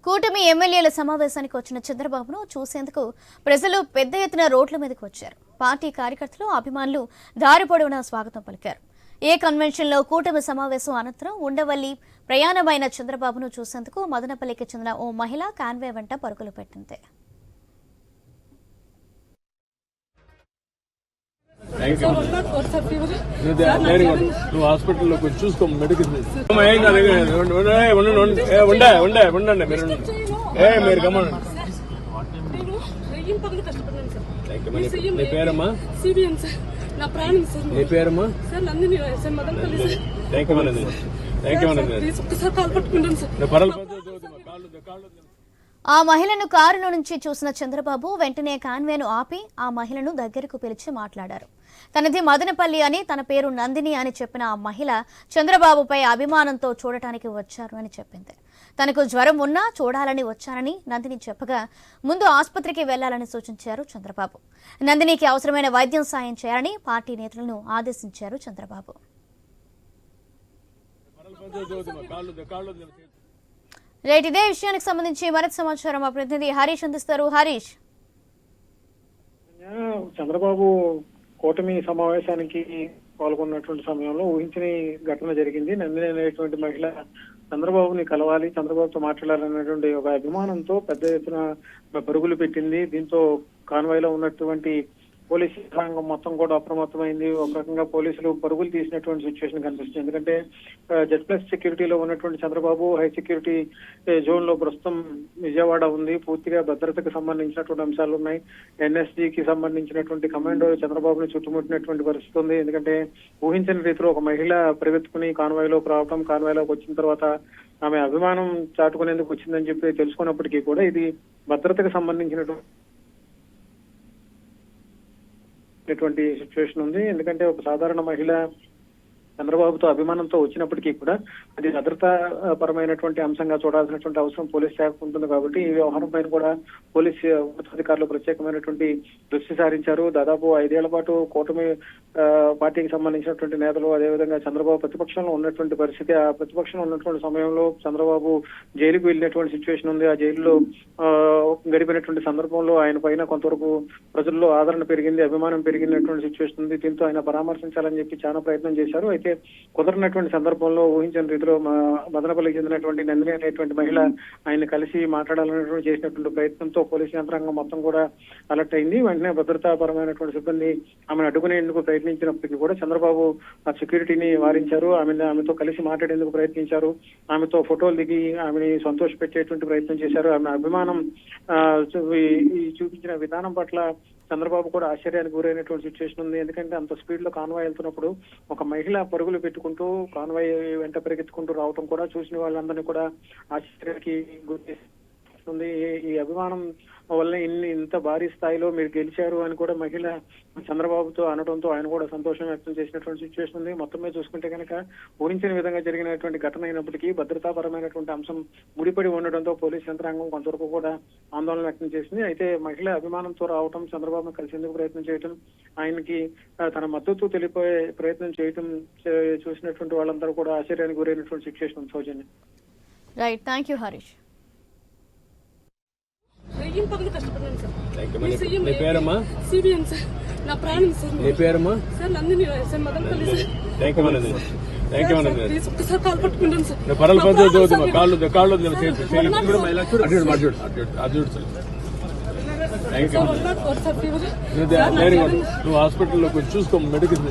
కూటమి ఎమ్మెల్యేల సమావేశానికి వచ్చిన చంద్రబాబును చూసేందుకు ప్రజలు పెద్ద ఎత్తున రోడ్ల మీదకు వచ్చారు. పార్టీ కార్యకర్తలు, అభిమానులు దారి పొడవునా స్వాగతం పలికారు. ఏ కన్వెన్షన్లో కూటమి సమావేశం అనంతరం ఉండవల్లి ప్రయాణమైన చంద్రబాబును చూసేందుకు మదనపల్లికి చెందిన ఓ మహిళ కాన్వే వెంట పరుగులు పెట్టింది. నువ్వు హాస్పిటల్లో కొంచెం చూసుకో, మెడికల్ మీరు గమనండి. నీ పేరమ్మా? నా ప్రాణం సార్. నీ పేరమ్మా? Sir Nandini sir, Madanapalle sir. Thank you ఒక్కసారి కాల్ పట్టుకుంటాను సార్. ఆ మహిళను కారులో నుంచి చూసిన చంద్రబాబు వెంటనే కాన్వేను ఆపి ఆ మహిళను దగ్గరకు పిలిచి మాట్లాడారు. తనది మదనపల్లి అని, తన పేరు నందిని అని చెప్పిన ఆ మహిళ చంద్రబాబుపై అభిమానంతో చూడటానికి వచ్చారు అని చెప్పింది. తనకు జ్వరం ఉన్నా చూడాలని వచ్చానని నందిని చెప్పగా ముందు ఆసుపత్రికి వెళ్లాలని సూచించారు చంద్రబాబు. నందినికి అవసరమైన వైద్యం సాయం చేయాలని పార్టీ నేతలను ఆదేశించారు చంద్రబాబు. రైట్, ఇదే విషయానికి సంబంధించి మరింత సమాచారం మా ప్రతినిధి హరీష్ అందిస్తారు. హరీష్, చంద్రబాబు కూటమి సమావేశానికి పాల్గొన్నటువంటి సమయంలో ఊహించని ఘటన జరిగింది. నందిని అనేటువంటి మహిళ చంద్రబాబుని కలవాలి, చంద్రబాబుతో మాట్లాడాలనేటువంటి ఒక అభిమానంతో పెద్ద ఎత్తున పరుగులు పెట్టింది. దీంతో కాన్వాయ్లో ఉన్నటువంటి పోలీసు యంత్రాంగం మొత్తం కూడా అప్రమత్తమైంది. ఒక రకంగా పోలీసులు పరుగులు తీసినటువంటి సిచ్యువేషన్ కనిపిస్తుంది. ఎందుకంటే Z+ సెక్యూరిటీలో ఉన్నటువంటి చంద్రబాబు హై సెక్యూరిటీ జోన్ లో ప్రస్తుతం విజయవాడ ఉంది. పూర్తిగా భద్రతకు సంబంధించినటువంటి అంశాలు ఉన్నాయి. NSGకి సంబంధించినటువంటి కమాండో చంద్రబాబుని చుట్టుముట్టినటువంటి పరిస్థితి ఉంది. ఎందుకంటే ఊహించని రీతిలో ఒక మహిళ పరిగెత్తుకుని కాన్వాయ్లోకి రావడం, కాన్వాయ్లోకి వచ్చిన తర్వాత ఆమె అభిమానం చాటుకునేందుకు వచ్చిందని చెప్పి తెలుసుకున్నప్పటికీ కూడా ఇది భద్రతకు సంబంధించినటువంటి సిచ్యువేషన్ ఉంది. ఎందుకంటే ఒక సాధారణ మహిళ చంద్రబాబుతో అభిమానంతో వచ్చినప్పటికీ కూడా అది భద్రతా పరమైనటువంటి అంశంగా చూడాల్సినటువంటి అవసరం పోలీస్ శాఖకు ఉంటుంది. కాబట్టి ఈ వ్యవహారం పైన కూడా పోలీస్ ఉన్నతాధికారులు ప్రత్యేకమైనటువంటి దృష్టి సారించారు. దాదాపు 5 ఏళ్ల పాటు కూటమి పార్టీకి సంబంధించినటువంటి నేతలు, అదేవిధంగా చంద్రబాబు ప్రతిపక్షంలో ఉన్నటువంటి పరిస్థితి. ఆ ప్రతిపక్షంలో ఉన్నటువంటి సమయంలో చంద్రబాబు జైలుకు వెళ్ళినటువంటి సిచ్యువేషన్ ఉంది. ఆ జైలులో గడిపినటువంటి సందర్భంలో ఆయన పైన కొంతవరకు ప్రజల్లో ఆదరణ పెరిగింది, అభిమానం పెరిగినటువంటి సిచ్యువేషన్ ఉంది. దీంతో ఆయన పరామర్శించాలని చెప్పి చాలా ప్రయత్నం చేశారు. అయితే కుదరనటువంటి సందర్భంలో ఊహించిన రీతిలో మదనపల్లికి చెందినటువంటి నందిని అనేటువంటి మహిళ ఆయన కలిసి మాట్లాడాలనేటువంటి చేసినటువంటి ప్రయత్నంతో పోలీసు యంత్రాంగం మొత్తం కూడా అలర్ట్ అయింది. వెంటనే భద్రతాపరమైనటువంటి సిబ్బంది ఆమెను అడ్డుకునేందుకు ప్రయత్నించినప్పటికీ కూడా చంద్రబాబు ఆ సెక్యూరిటీని వారించారు. ఆమెతో కలిసి మాట్లాడేందుకు ప్రయత్నించారు. ఆమెతో ఫోటోలు దిగి ఆమెని సంతోషపెట్టేటువంటి ప్రయత్నం చేశారు. ఆమె అభిమానం చూపించిన విధానం పట్ల చంద్రబాబు కూడా ఆశ్చర్యానికి గురైనటువంటి సిచ్యువేషన్ ఉంది. ఎందుకంటే అంత స్పీడ్ లో కాన్వాయ్ వెళ్తున్నప్పుడు ఒక మహిళ పరుగులు పెట్టుకుంటూ కాన్వాయ్ వెంట పరిగెత్తుకుంటూ రావడం కూడా చూసిన వాళ్ళందరినీ కూడా ఆశ్చర్యానికి గురి ఉంది. ఈ అభిమానం వల్ల ఇంత భారీ స్థాయిలో మీరు గెలిచారు అని కూడా మహిళ చంద్రబాబుతో అనడంతో ఆయన కూడా సంతోషం వ్యక్తం చేసినటువంటి సిచ్యువేషన్ ఉంది. మొత్తం మీద చూసుకుంటే కనుక ఊహించని విధంగా జరిగినటువంటి ఘటన అయినప్పటికీ భద్రతాపరమైనటువంటి అంశం ముడిపడి ఉండడంతో పోలీస్ యంత్రాంగం కొంతవరకు కూడా ఆందోళన వ్యక్తం చేసింది. అయితే మహిళ అభిమానంతో రావటం, చంద్రబాబును కలిసేందుకు ప్రయత్నం చేయటం, ఆయనకి తన మద్దతు తెలిపే ప్రయత్నం చేయటం చూసినటువంటి వాళ్ళందరూ కూడా ఆశ్చర్యానికి గురైనటువంటి situation. Soujanya. Right, thank you Harish. నీ పేరమ్మా? CBN sir. నా ప్రాణం సార్. నీ పేరమ్మా? Sir Nandini sir, Madanapalle sir. Thank you ఒక్కసారి కాల్ పట్టుకుంటాను సార్. నువ్వు హాస్పిటల్లో కొంచెం చూసుకో, మెడికల్